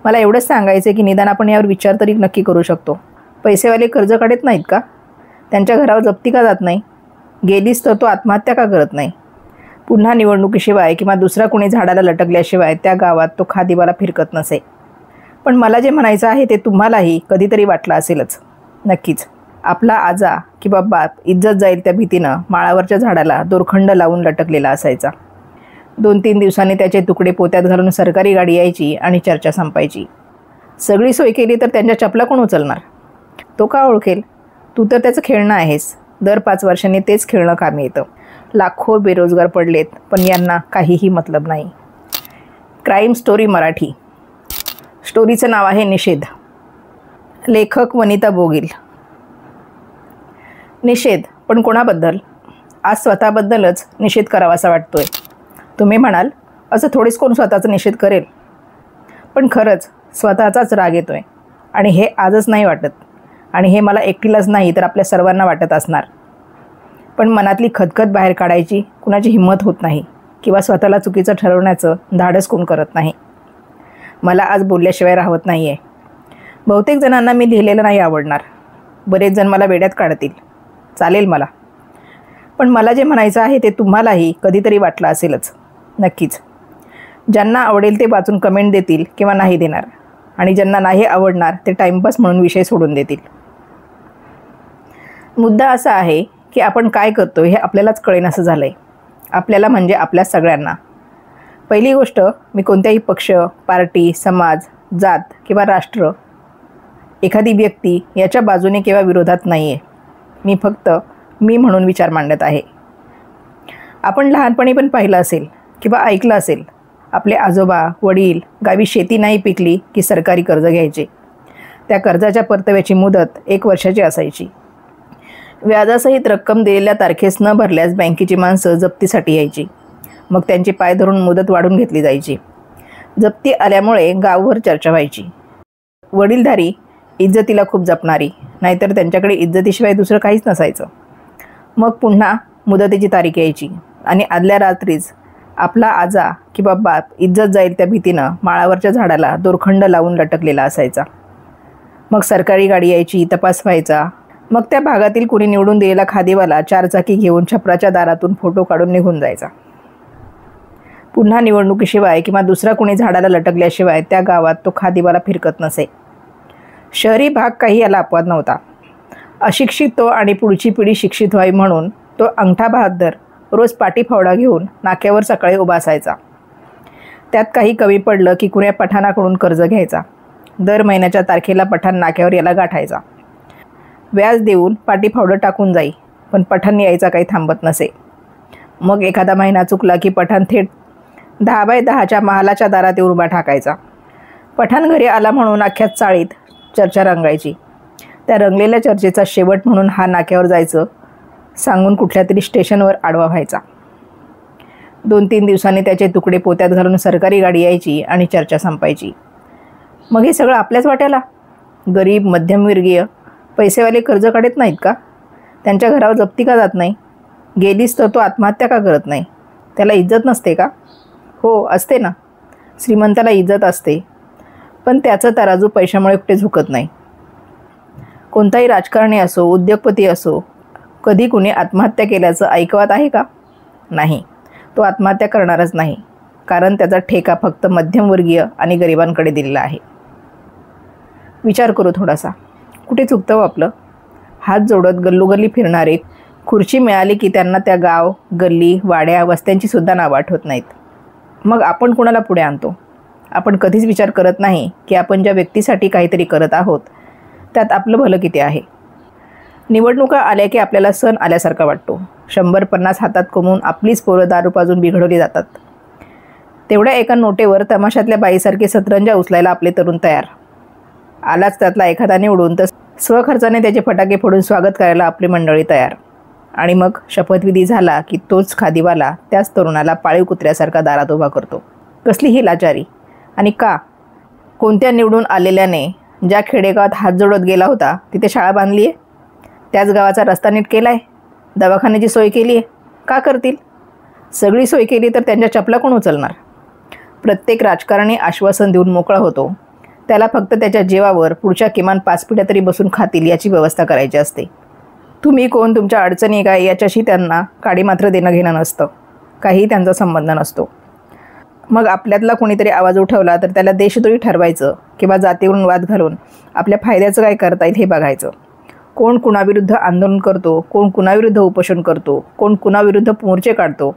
मला एवढंच सांगायचं की निदान आपण यावर विचार तरी नक्की करू शकतो. पैसेवाले कर्ज काढत नाहीत का? त्यांच्या घरावर जप्ती का जात नाही? गेलीच तर तो आत्महत्या का करत नाही? पुन्हा निवडणुकीशिवाय किंवा दुसरा कोणी झाडाला लटकल्याशिवाय त्या गावात तो खादीवाला फिरकत नसे. पण मला जे म्हणायचं आहे ते तुम्हालाही कधीतरी वाटलं असेलच. नक्कीच आपला आजा किंवा बाप इज्जत जाईल त्या भीतीनं माळावरच्या झाडाला दोरखंड लावून लटकलेला असायचा. 2-3 दिवसांनी त्याचे तुकडे पोत्यात घालून सरकारी गाडी यायची आणि चर्चा संपायची. सगळी सोय केली तर त्यांच्या चपला कोण उचलणार? तो का ओळखेल? तू तर त्याचं खेळणं आहेस. दर 5 वर्षांनी तेच खेळणं कामी येतं. लाखो बेरोजगार पडलेत, पण यांना काहीही मतलब नाही. Crime story Marathi. स्टोरीचं नाव आहे निषेध. लेखक वनिता बोगील. निषेध, पण कोणाबद्दल? आज स्वतःबद्दलच निषेध करावासा वाटतोय. तुम्ही म्हणाल, असं थोडीच कोण स्वतःचा निषेध करेल? पण खरंच स्वतःचाच राग येतोय. आणि हे आजच नाही वाटत. आणि हे मला एकटीलाच नाही तर आपल्या सर्वांना वाटत असणार. पण मनातली खदखद बाहेर काढायची कुणाची हिंमत होत नाही किंवा स्वतःला चुकीचं ठरवण्याचं धाडस कोण करत नाही. मला आज बोलल्याशिवाय राहत नाही आहे. बहुतेक जणांना मी लिहिलेलं नाही आवडणार. बरेच जण मला वेड्यात काढतील. चालेल मला. पण मला जे म्हणायचं आहे ते तुम्हालाही कधीतरी वाटलं असेलच. नक्कीच. ज्यांना आवडेल ते वाचून कमेंट देतील किंवा नाही देणार. आणि ज्यांना नाही आवडणार ते टाईमपास म्हणून विषय सोडून देतील. मुद्दा असा आहे की आपण काय करतो हे आपल्यालाच कळेनासं झालं आहे. आपल्याला म्हणजे आपल्या सगळ्यांना. पहिली गोष्ट, मी कोणत्याही पक्ष, पार्टी, समाज, जात किंवा राष्ट्र, एखादी व्यक्ती याच्या बाजूने किंवा विरोधात नाही आहे. मी फक्त मी म्हणून विचार मांडत आहे. आपण लहानपणी पण पाहिलं असेल किंवा ऐकलं असेल, आपले आजोबा, वडील गावी शेती नाही पिकली की सरकारी कर्ज घ्यायचे. त्या कर्जाच्या परताव्याची मुदत 1 वर्षाची असायची. व्याजासहित रक्कम दिलेल्या तारखेस न भरल्यास बँकेची माणसं जप्तीसाठी यायची. मग त्यांचे पाय धरून मुदत वाढून घेतली जायची. जप्ती आल्यामुळे गावभर चर्चा व्हायची. वडीलधारी इज्जतीला खूप जपणारी, नाहीतर त्यांच्याकडे इज्जतीशिवाय दुसरं काहीच नसायचं. मग पुन्हा मुदतीची तारीख यायची आणि आदल्या रात्रीच आपला आजा किंवा बाप इज्जत जाईल त्या भीतीनं माळावरच्या झाडाला दोरखंड लावून लटकलेला असायचा. मग सरकारी गाडी यायची, तपास व्हायचा. मग त्या भागातील कुणी निवडून दिलेला खादीवाला 4 चाकी घेऊन छपराच्या दारातून फोटो काढून निघून जायचा. पुन्हा निवडणुकीशिवाय किंवा दुसरा कोणी झाडाला लटकल्याशिवाय त्या गावात तो खादीवाला फिरकत नसे. शहरी भाग काही याला अपवाद नव्हता. अशिक्षित तो आणि पुढची पिढी शिक्षित व्हावी म्हणून तो अंगठा बहाद्दर रोज पाटीफावडा घेऊन नाक्यावर सकाळी उभा असायचा. त्यात काही कमी पडलं की कुण्या पठाणाकडून कर्ज घ्यायचा. दर महिन्याच्या तारखेला पठाण नाक्यावर याला गाठायचा. व्याज देऊन पाटीफावडं टाकून जाई, पण पठाण यायचा काही थांबत नसे. मग एखादा महिना चुकला की पठाण थेट 10x10च्या महालाच्या दारात येऊन उभा ठाकायचा. पठाण घरी आला म्हणून अख्ख्या चाळीत चर्चा रंगायची. त्या रंगलेल्या चर्चेचा शेवट म्हणून हा नाक्यावर जायचं सांगून कुठल्या तरी स्टेशनवर आडवा व्हायचा. 2-3 दिवसांनी त्याचे तुकडे पोत्यात घालून सरकारी गाडी यायची आणि चर्चा संपायची. मग हे सगळं आपल्याच वाट्याला? गरीब, मध्यमवर्गीय, पैसेवाले कर्ज काढत नाहीत का? त्यांच्या घरावर जप्ती का जात नाही? गेलीच तर तो आत्महत्या का करत नाही? त्याला इज्जत नसते का? हो, असते ना. श्रीमंताला इज्जत असते, पण त्याचं तराजू पैशामुळे कुठे झुकत नाही. कोणताही राजकारणी असो, उद्योगपती असो, कधी कुणी आत्महत्या केल्याचं ऐकवत आहे का? नाही. तो आत्महत्या करणारच नाही, कारण त्याचा ठेका फक्त मध्यमवर्गीय आणि गरिबांकडे दिलेला आहे. विचार करू थोडासा. कुठे चुकतं हो आपलं? हात जोडत गल्लोगल्ली फिरणारे, खुर्ची मिळाली की त्यांना त्या गाव, गल्ली, वाड्या, वस्त्यांची सुद्धा नावं आठवत नाहीत. मग आपण कोणाला पुढे आणतो? आपण कधीच विचार करत नाही की आपण ज्या व्यक्तीसाठी काहीतरी करत आहोत त्यात आपलं भलं किती आहे. निवडणुका आल्या की आपल्याला सण आल्यासारखा वाटतो. 100-50 हातात कमवून आपलीच पोरं दारू पाजून बिघडवली जातात. तेवढ्या एका नोटेवर तमाशातल्या बाईसारखे सतरंजा उचलायला आपले तरुण तयार. आलाच त्यातला एखादा निवडून तर स्वखर्चाने त्याचे फटाके फोडून स्वागत करायला आपली मंडळी तयार. आणि मग शपथविधी झाला की तोच खादीवाला त्याच तरुणाला पाळीव कुत्र्यासारखा दारात उभा करतो. कसली ही लाचारी? आणि का? कोणत्या निवडून आलेल्याने ज्या खेडेगावात हात जोडत गेला होता तिथे शाळा बांधली आहे? त्याच गावाचा रस्ता नीट केला आहे? दवाखान्याची सोय केली आहे? का करतील? सगळी सोय केली तर त्यांच्या चपला कोण उचलणार? प्रत्येक राजकारणी आश्वासन देऊन मोकळा होतो, त्याला फक्त त्याच्या जीवावर पुढच्या किमान 5 पिढ्या तरी बसून खातील याची व्यवस्था करायची असते. तुम्ही कोण, तुमच्या अडचणी काय याच्याशी त्यांना काडी मात्र देणं घेणं नसतं. काही त्यांचा संबंध नसतो. मग आपल्यातला कोणीतरी आवाज उठवला तर त्याला देशद्रोही ठरवायचं किंवा जातीवरून वाद घालून आपल्या फायद्याचं काय करता येईल हे बघायचं. कोण कुणाविरुद्ध आंदोलन करतो, कोण कुणाविरुद्ध उपोषण करतो, कोण कुणाविरुद्ध मोर्चे काढतो.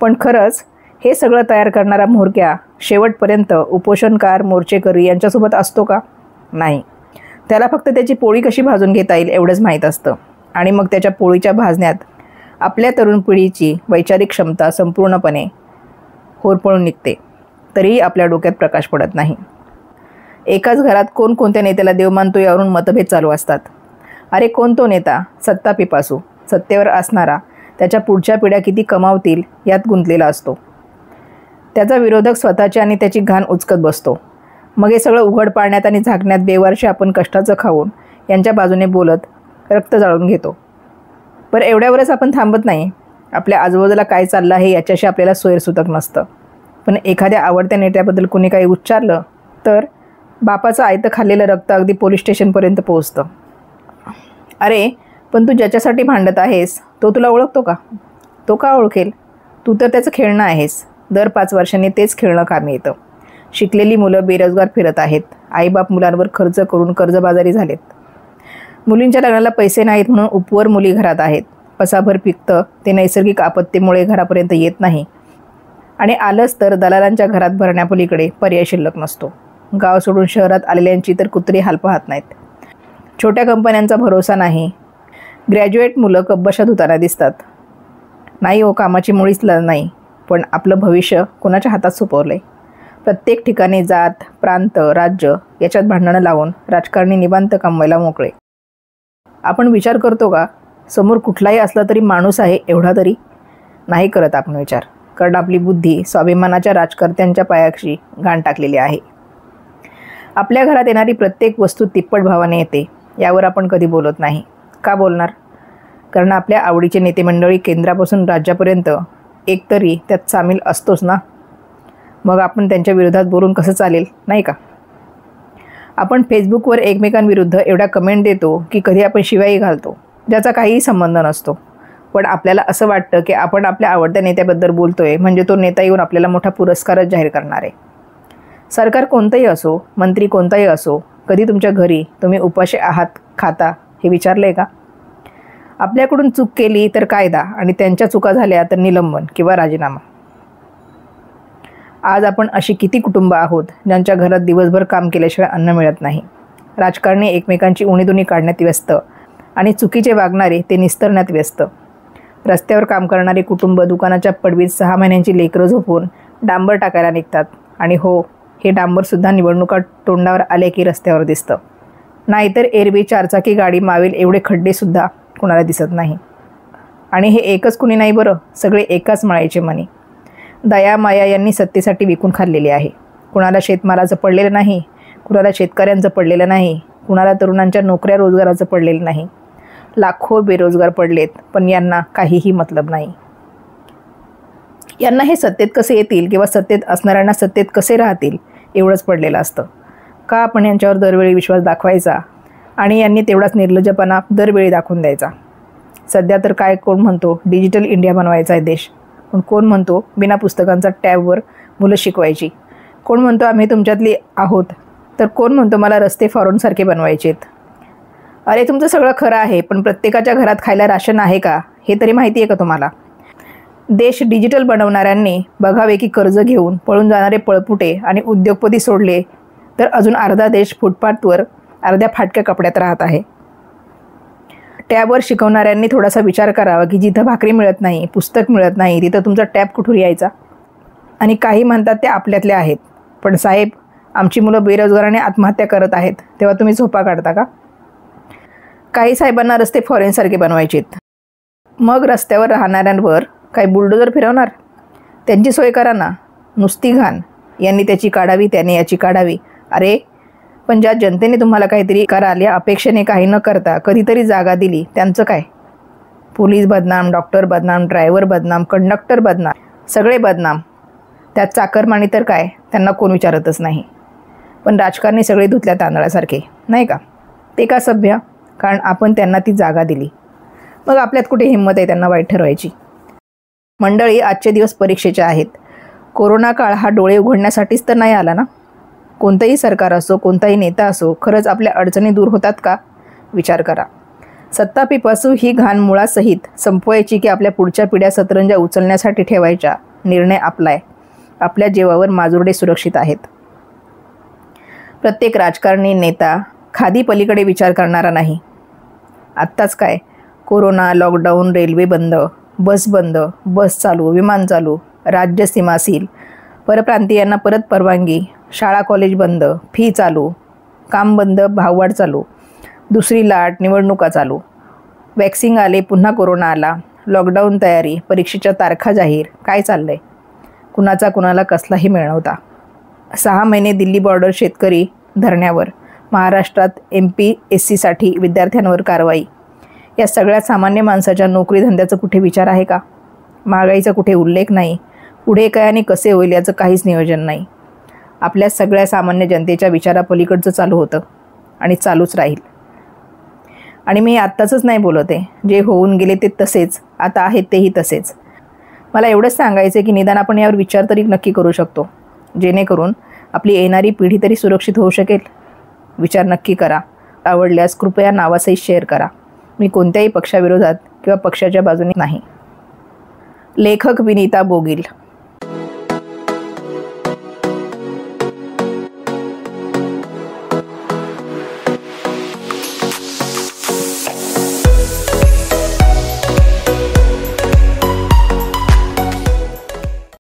पण खरंच हे सगळं तयार करणारा म्होरक्या शेवटपर्यंत उपोषणकार, मोर्चेकरी यांच्यासोबत असतो का? नाही. त्याला फक्त त्याची पोळी कशी भाजून घेता येईल एवढंच माहीत असतं. आणि मग त्याच्या पोळीच्या भाजण्यात आपल्या तरुण पिढीची वैचारिक क्षमता संपूर्णपणे होरपळून निघते. तरीही आपल्या डोक्यात प्रकाश पडत नाही. एकाच घरात कोणत्या नेत्याला देव मानतो यावरून मतभेद चालू असतात. अरे कोण तो नेता? सत्ता पिपासू, सत्तेवर असणारा त्याच्या पुढच्या पिढ्या किती कमावतील यात गुंतलेला असतो. त्याचा विरोधक स्वतःची आणि त्याची घाण उचकत बसतो. मग हे सगळं उघड पाडण्यात आणि झाकण्यात बेवारशी आपण कष्टाचं खाऊन यांच्या बाजूने बोलत रक्त जाळून घेतो. पण एवढ्यावरच आपण थांबत नाही. आपल्या आजूबाजूला काय चाललं आहे याच्याशी आपल्याला सोयरसुतक नसतं. पण एखाद्या आवडत्या नेत्याबद्दल कोणी काही उच्चारलं तर बापाचं आयतं खाल्लेलं रक्त अगदी पोलीस स्टेशनपर्यंत पोहोचतं. अरे पण तू ज्याच्यासाठी भांडत आहेस तो तुला ओळखतो का? तो का ओळखेल? तू तर त्याचं खेळणं आहेस. दर 5 वर्षांनी तेच खेळणं कामी येतं. शिकलेली मुलं बेरोजगार फिरत आहेत. आईबाप मुलांवर खर्च करून कर्जबाजारी झालेत. मुलींच्या लग्नाला पैसे नाहीत म्हणून उपवर मुली घरात आहेत. पसाभर पिकतं ते नैसर्गिक आपत्तीमुळे घरापर्यंत येत नाही. आणि आलंच तर दलालांच्या घरात भरण्यापलीकडे पर्याय शिल्लक नसतो. गाव सोडून शहरात आलेल्यांची तर कुत्री हाल पाहत नाहीत. छोट्या कंपन्यांचा भरोसा नाही. ग्रॅज्युएट मुलं कब्बशा धुताना दिसतात. नाही हो, कामाची मुळीच नाही. पण आपलं भविष्य कोणाच्या हातात सोपवलं आहे? प्रत्येक ठिकाणी जात, प्रांत, राज्य याच्यात भांडणं लावून राजकारणी निवांत कमवायला मोकळे. आपण विचार करतो का समोर कुठलाही असला तरी माणूस आहे एवढा तरी? नाही करत आपण विचार. कारण आपली बुद्धी स्वाभिमानाच्या राजकर्त्यांच्या पायाशी घाण टाकलेली आहे. आपल्या घरात येणारी प्रत्येक वस्तू तिप्पट भावाने येते यावर आपण कधी बोलत नाही. का बोलणार? कारण आपल्या आवडीचे नेते मंडळी केंद्रापासून राज्यापर्यंत एकतरी त्यात सामील असतोच ना. मग आपण त्यांच्या विरोधात बोलून कसं चालेल, नाही का? आपण फेसबुकवर एकमेकांविरुद्ध एवढ्या कमेंट देतो की कधी आपण शिवाई घालतो ज्याचा काहीही संबंध नसतो. पण आपल्याला असं वाटतं की आपण आपल्या आवडत्या नेत्याबद्दल बोलतोय म्हणजे तो नेता येऊन आपल्याला मोठा पुरस्कारच जाहीर करणार आहे. सरकार कोणतंही असो, मंत्री कोणताही असो, कधी तुमच्या घरी तुम्ही उपाशी आहात खाता हे विचारलं आहे का? आपल्याकडून चूक केली तर कायदा आणि त्यांच्या चुका झाल्या तर निलंबन किंवा राजीनामा. आज आपण अशी किती कुटुंबं आहोत ज्यांच्या घरात दिवसभर काम केल्याशिवाय अन्न मिळत नाही. राजकारणी एकमेकांची उणीधुणी काढण्यात व्यस्त आणि चुकीचे वागणारे ते निस्तरण्यात व्यस्त. रस्त्यावर काम करणारे कुटुंब दुकानाच्या पडवीत 6 महिन्यांची लेकरं झोपून डांबर टाकायला निघतात. आणि हो, हे डांबरसुद्धा निवडणुका तोंडावर आले की रस्त्यावर दिसतं. नाहीतर एरवी 4 चाकी गाडी मावेल एवढे खड्डेसुद्धा कुणाला दिसत नाही. आणि हे एकच कुणी नाही बरं, सगळे एकाच मळायचे मणी. दया माया यांनी सत्तेसाठी विकून खाल्लेली आहे. कुणाला शेतमालाचं पडलेलं नाही, कुणाला शेतकऱ्यांचं पडलेलं नाही, कुणाला तरुणांच्या नोकऱ्या रोजगाराचं पडलेलं नाही. लाखो बेरोजगार पडलेत पण यांना काहीही मतलब नाही. यांना हे सत्तेत कसे येतील किंवा सत्तेत असणाऱ्यांना सत्तेत कसे राहतील एवढंच पडलेलं असतं. का आपण यांच्यावर दरवेळी विश्वास दाखवायचा आणि यांनी तेवढाच निर्लज्जपणा दरवेळी दाखवून द्यायचा? सध्या तर काय कोण म्हणतो डिजिटल इंडिया बनवायचा आहे देश, पण कोण म्हणतो बिना पुस्तकांचा टॅबवर मुलं शिकवायची, कोण म्हणतो आम्ही तुमच्यातली आहोत, तर कोण म्हणतो मला रस्ते फॉरेनसारखे बनवायचे आहेत. अरे तुमचं सगळं खरं आहे, पण प्रत्येकाच्या घरात खायला राशन आहे का हे तरी माहिती आहे का तुम्हाला? देश डिजिटल बनवणाऱ्यांनी बघावे की कर्ज घेऊन पळून जाणारे पळपुटे आणि उद्योगपती सोडले तर अजून अर्धा देश फुटपाथवर अर्ध्या फाटक्या कपड्यात राहत आहे. टॅबवर शिकवणाऱ्यांनी थोडासा विचार करावा की जिथं भाकरी मिळत नाही, पुस्तक मिळत नाही, तिथं तुमचा टॅब कुठून यायचा? आणि काही म्हणतात ते आपल्यातले आहेत. पण साहेब, आमची मुलं बेरोजगाराने आत्महत्या करत आहेत तेव्हा तुम्ही झोपा काढता का? काही साहेबांना रस्ते फॉरेनसारखे बनवायचे आहेत. मग रस्त्यावर राहणाऱ्यांवर काय बुलडोजर फिरवणार? त्यांची सोय करा ना. नुसती घाण. यांनी त्याची काढावी, त्याने याची काढावी. अरे पण ज्या जनतेने तुम्हाला काहीतरी कराल या अपेक्षेने काही न करता कधीतरी जागा दिली त्यांचं काय? पोलीस बदनाम, डॉक्टर बदनाम, ड्रायव्हर बदनाम, कंडक्टर बदनाम, सगळे बदनाम. त्यात चाकरमानी तर काय, त्यांना कोण विचारतच नाही. पण राजकारणी सगळे धुतल्या तांदळासारखे, नाही का? ते का सभ्य? कारण आपण त्यांना ती जागा दिली. मग आपल्यात कुठे हिंमत आहे त्यांना वाईट ठरवायची? मंडळी, आजचे दिवस परीक्षेचे आहेत. कोरोना काळ हा डोळे उघडण्यासाठीच तर नाही आला ना. कोणतंही सरकार असो, कोणताही नेता असो, खरंच आपल्या अडचणी दूर होतात का? विचार करा. सत्ता पिपासू ही घाण मुळासहित संपवायची की आपल्या पुढच्या पिढ्या सतरंजा उचलण्यासाठी ठेवायच्या? निर्णय आपला आहे. आपल्या जीवावर माजुरडे सुरक्षित आहेत. प्रत्येक राजकारणी नेता खादी पलीकडे विचार करणारा नाही. आत्ताच काय, कोरोना, लॉकडाऊन, रेल्वे बंद, बस चालू, विमान चालू, राज्य सीमा सील, परप्रांतीयांना परत परवानगी, शाळा कॉलेज बंद, फी चालू, काम बंद, भाववाढ चालू, दुसरी लाट, निवडणुका चालू, वॅक्सिंग आले, पुन्हा कोरोना आला, लॉकडाऊन तयारी, परीक्षेच्या तारखा जाहीर. काय चाललंय? कुणाचा कुणाला कसलाही मेळ नव्हता. 6 महिने दिल्ली बॉर्डर शेतकरी धरण्यावर, महाराष्ट्रात MPSCसाठी विद्यार्थ्यांवर कारवाई. या सगळ्या सामान्य माणसाच्या नोकरी धंद्याचं कुठे विचार आहे का? महागाईचा कुठे उल्लेख नाही. पुढे काय आणि कसे होईल याचं काहीच नियोजन नाही. आपल्या सगळ्या सामान्य जनतेच्या विचारापलीकडचं चालू होतं आणि चालूच राहील. आणि मी आत्ताचंच नाही बोलत आहे. जे होऊन गेले ते तसेच, आता आहेत तेही तसेच. मला एवढंच सांगायचं आहे की निदान आपण यावर विचार तरी नक्की करू शकतो, जेणेकरून आपली येणारी पिढी तरी सुरक्षित होऊ शकेल. विचार नक्की करा. आवडल्यास कृपया नावासहित शेअर करा. मी कोणत्याही पक्षाविरोधात किंवा पक्षाच्या बाजूने नाही. लेखक विनीता बोगिल.